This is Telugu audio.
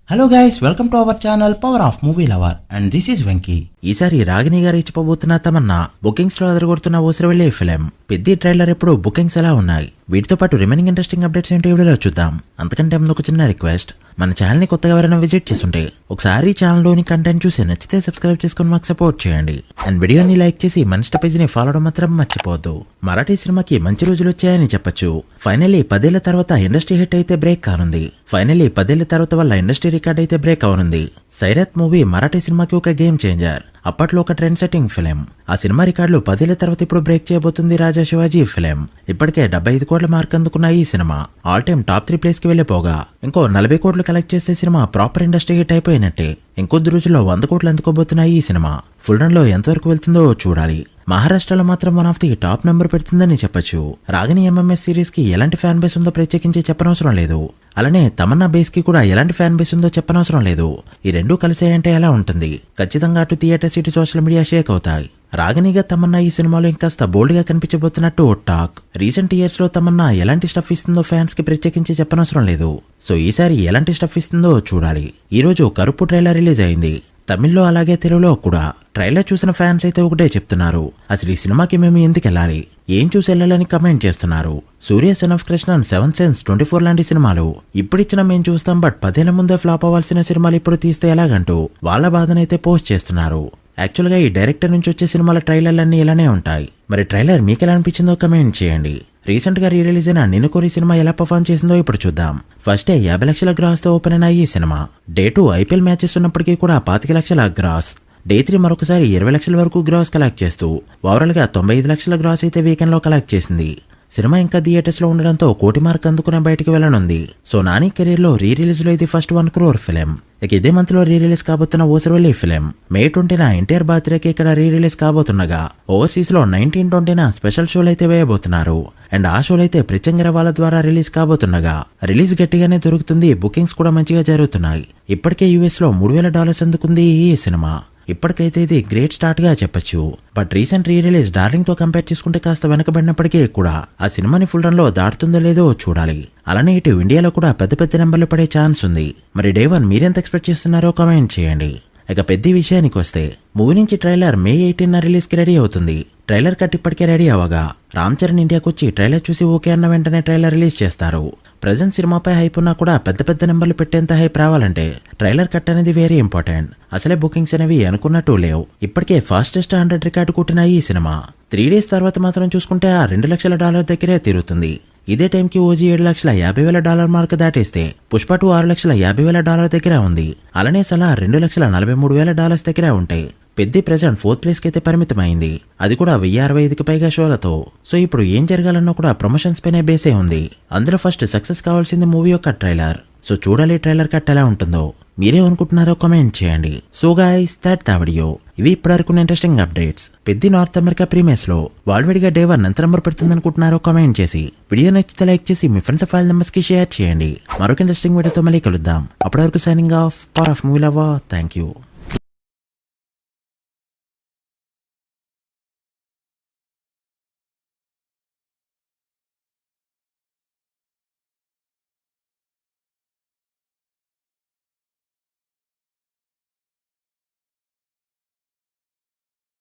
Hello guys, welcome to our channel power of movie lover and this is Venky. ఈసారి రాగిణి గారు ఇచ్చిపోబోతున్న తమన్నా బుకింగ్స్ లో అదరగొడుతున్న ఊసరవెళ్లే ఫిలిం పెద్ది ట్రైలర్ ఎప్పుడు బుకింగ్స్ ఎలా ఉన్నాయి, వీటితో పాటు రిమైనింగ్ ఇంట్రెస్టింగ్ అప్డేట్స్ ఏంటి వీడియోలో చూద్దాం. అంతకంటే ముందు ఒక చిన్న రిక్వెస్ట్, మన ఛానల్ ని కొత్తగా ఎవరైనా విజిట్ చేస్తుంటే ఒకసారి ఛానల్ లోని కంటెంట్ చూసి నచ్చితే సబ్స్క్రైబ్ చేసుకుని మాకు సపోర్ట్ చేయండి. అండ్ వీడియోని లైక్ చేసి మన ఇన్స్టా పేజ్ ని ఫాలో అవడం మాత్రం మర్చిపోవద్దు. మరాఠీ సినిమాకి మంచి రోజులు వచ్చాయని చెప్పొచ్చు. ఫైనల్లీ 10 ఏళ్ల తర్వాత ఇండస్ట్రీ హిట్ అయితే బ్రేక్ కానుంది. ఫైనల్లీ 10 ఏళ్ల తర్వాత వల్ల ఇండస్ట్రీ రికార్డ్ అయితే బ్రేక్ అవనుంది. సైరత్ మూవీ మరాఠీ సినిమాకి ఒక గేమ్ చేంజర్. అప్పట్లో ఒక ట్రెండ్ సెట్టింగ్ ఫిలిం. ఆ సినిమా రికార్డులు 10 ఏళ్ల తర్వాత ఇప్పుడు బ్రేక్ చేయబోతుంది రాజా శివాజీ ఫిలిం. ఇప్పటికే 75 కోట్ల మార్క్ అందుకున్న ఈ cinema all time top 3 place కి వెళ్లిపోగా ఇంకో 40 కోట్లు కలెక్ట్ చేస్తే సినిమా ప్రాపర్ ఇండస్ట్రీ హిట్ అయిపోయినట్టే. ఇంకొద్ది రోజుల్లో 100 కోట్లు అందుకోబోతున్న ఈ సినిమా ఫుల్ రన్ లో ఎంతవరకు వెళ్తుందో చూడాలి. మహారాష్ట్రలో మాత్రం one of the top number పెడుతుందని చెప్పొచ్చు. రాగిణి ఎంఎంఎస్ సిరీస్ కి ఎలాంటి ఫ్యాన్ బేస్ ఉందో ప్రత్యేకించి చెప్పనవసరం లేదు. అలానే తమన్నా బేస్ కి కూడా ఎలాంటి ఫ్యాన్ బేస్ ఉందో చెప్పనవసరం లేదు. ఈ రెండూ కలిసాయంటే ఎలా ఉంటుంది? ఖచ్చితంగా అటు థియేటర్స్ ఇటు సోషల్ మీడియా షేక్ అవుతాయి. రాగిణిగా తమన్నా ఈ సినిమాలో ఇంకాస్త బోల్డ్ గా కనిపించబోతున్నట్టు టాక్. రీసెంట్ ఇయర్స్ లో తమన్నా ఎలాంటి స్టఫ్ ఇస్తుందో ఫ్యాన్స్ కి ప్రత్యేకించి చెప్పనవసరం లేదు. సో ఈసారి ఎలాంటి స్టఫ్ ఇస్తుందో చూడాలి. ఈ రోజు కరుపు ట్రైలర్ రిలీజ్ అయింది. తమిళ్లో అలాగే తెలుగులో కూడా. ట్రైలర్ చూసిన ఫ్యాన్స్ అయితే ఒకటే చెప్తున్నారు, అసలు ఈ సినిమాకి మేము ఎందుకు వెళ్ళాలి, ఏం చూసి వెళ్ళాలని కమెంట్ చేస్తున్నారు. సూర్య సన్ ఆఫ్ కృష్ణ, 7 సెన్స్, 24 లాంటి సినిమాలు ఇప్పుడిచ్చినా మేము చూస్తాం, బట్ 10 ఏళ్ల ముందే ఫ్లాప్ అవ్వాల్సిన సినిమాలు ఇప్పుడు తీస్తే ఎలాగంటూ వాళ్ళ బాధనైతే పోస్ట్ చేస్తున్నారు. యాక్చువల్ గా ఈ డైరెక్టర్ నుంచి వచ్చే సినిమాల ట్రైలర్లన్నీ ఇలానే ఉంటాయి. మరి ట్రైలర్ మీకు ఎలా అనిపించిందో కమెంట్ చేయండి. రీసెంట్ గా రిలీజ్ అయిన నిన్ను కోరి సినిమా ఎలా పర్ఫార్మ్ చేసిందో ఇప్పుడు చూద్దాం. ఫస్ట్ డే 50 లక్షల గ్రాస్ తో ఓపెన్ అయిన ఈ సినిమా డే 2 ఐపీఎల్ మ్యాచెస్ ఉన్నప్పటికీ కూడా 25 లక్షల గ్రాస్, డే 3 మరొకసారి 20 లక్షల వరకు గ్రాస్ కలెక్ట్ చేస్తూ ఓవరాల్ గా 95 లక్షల గ్రాస్ అయితే వీకెండ్ లో కలెక్ట్ చేసింది. సినిమా ఇంకా థియేటర్స్ లో ఉండడంతో 1 కోటి మార్క్ అందుకుని బయటికి వెళ్లనుంది. సో నాని కెరీర్ లో రీ రిలీజ్ లో ఇది ఫస్ట్ 1 crore ఫిలిం. ఇక ఇదే మంత్ లో రీ రిలీజ్ కాబోతున్న ఊసరవెల్లి ఫిలిం మే 20న ఎన్టీఆర్ బర్త్డేకి ఇక్కడ రీ రిలీజ్ కాబోతుండగా ఓవర్సీస్ లో 19/20న స్పెషల్ షోలు అయితే వేయబోతున్నారు. అండ్ ఆ షోలు అయితే ప్రిచంగర వాళ్ళ ద్వారా రిలీజ్ కాబోతుండగా రిలీజ్ గట్టిగానే దొరుకుతుంది. బుకింగ్స్ కూడా మంచిగా జరుగుతున్నాయి. ఇప్పటికే యూఎస్ లో $3,000 అందుకుంది ఈ సినిమా. ఇప్పటికైతే ఇది గ్రేట్ స్టార్ట్ గా చెప్పొచ్చు. But recent re release darling తో కంపేర్ చేసుకుంటే కాస్త వెనకబడినప్పటికీ కూడా ఆ సినిమాని ఫుల్ రన్ లో దాటుతుందో లేదో చూడాలి. అలానే ఇటు ఇండియాలో కూడా పెద్ద పెద్ద నెంబర్లు పడే ఛాన్స్ ఉంది. మరి డే 1 మీరెంత ఎక్స్పెక్ట్ చేస్తున్నారో కామెంట్ చేయండి. ఇక పెద్ద విషయానికి వస్తే మూవీ నుంచి ట్రైలర్ మే 18న రిలీజ్ కి రెడీ అవుతుంది. ట్రైలర్ కట్ ఇప్పటికే రెడీ అవగా రామ్ చరణ్ ఇండియాకి వచ్చి ట్రైలర్ చూసి ఓకే అన్న వెంటనే ట్రైలర్ రిలీజ్ చేస్తారు. ప్రజెంట్ సినిమాపై హైప్ ఉన్నా కూడా పెద్ద పెద్ద నెంబర్లు పెట్టేంత హైప్ రావాలంటే ట్రైలర్ కట్ అనేది వెరీ ఇంపార్టెంట్. అసలే బుకింగ్స్ అనేవి అనుకున్నట్టు లేవు. ఇప్పటికే ఫాస్టెస్ట్ 100 రికార్డు కొట్టిన ఈ సినిమా 3 days తర్వాత మాత్రం చూసుకుంటే ఆ $2 లక్షల దగ్గరే తిరుగుతుంది. ఇదే టైంకి ఓజీ $7,50,000 మార్క్ దాటేస్తే పుష్ప 2 $6,50,000 దగ్గర ఉంది. అలానే సలా $2,43,000 దగ్గర ఉంటాయి. పెద్ద ప్రెజెంట్ 4th ప్లేస్ కి అయితే పరిమితమైంది. అది కూడా 1065కి పైగా షోలతో. సో ఇప్పుడు ఏం జరగాలన్నా కూడా ప్రమోషన్స్ పైనే బేసే ఉంది. అందులో ఫస్ట్ సక్సెస్ కావాల్సింది మూవీ యొక్క ట్రైలర్. సో చూడాలి ట్రైలర్ కట్ ఎలా ఉంటుందో. మీరేమనుకుంటున్నారో కామెంట్ చేయండి. So guys, that the video. ఇవి ఇప్పటివరకు ఇంట్రెస్టింగ్ అప్డేట్స్. పెద్ద నార్త్ అమెరికా ప్రీమియర్స్ లో వాల్వేడిగా డే 1 ఎంత నెంబర్ పెడుతుంది అనుకుంటున్నారో కామెంట్ చేసి వీడియో నచ్చితే లైక్ చేసి మీ ఫ్రెండ్స్ ఫైల్ నెంబర్స్ కి షేర్ చేయండి. మరొక ఇంట్రెస్టింగ్ వీడియోతో మళ్ళీ కలుద్దాం. అప్పటి వరకు signing off, power of movie lover. Thank you.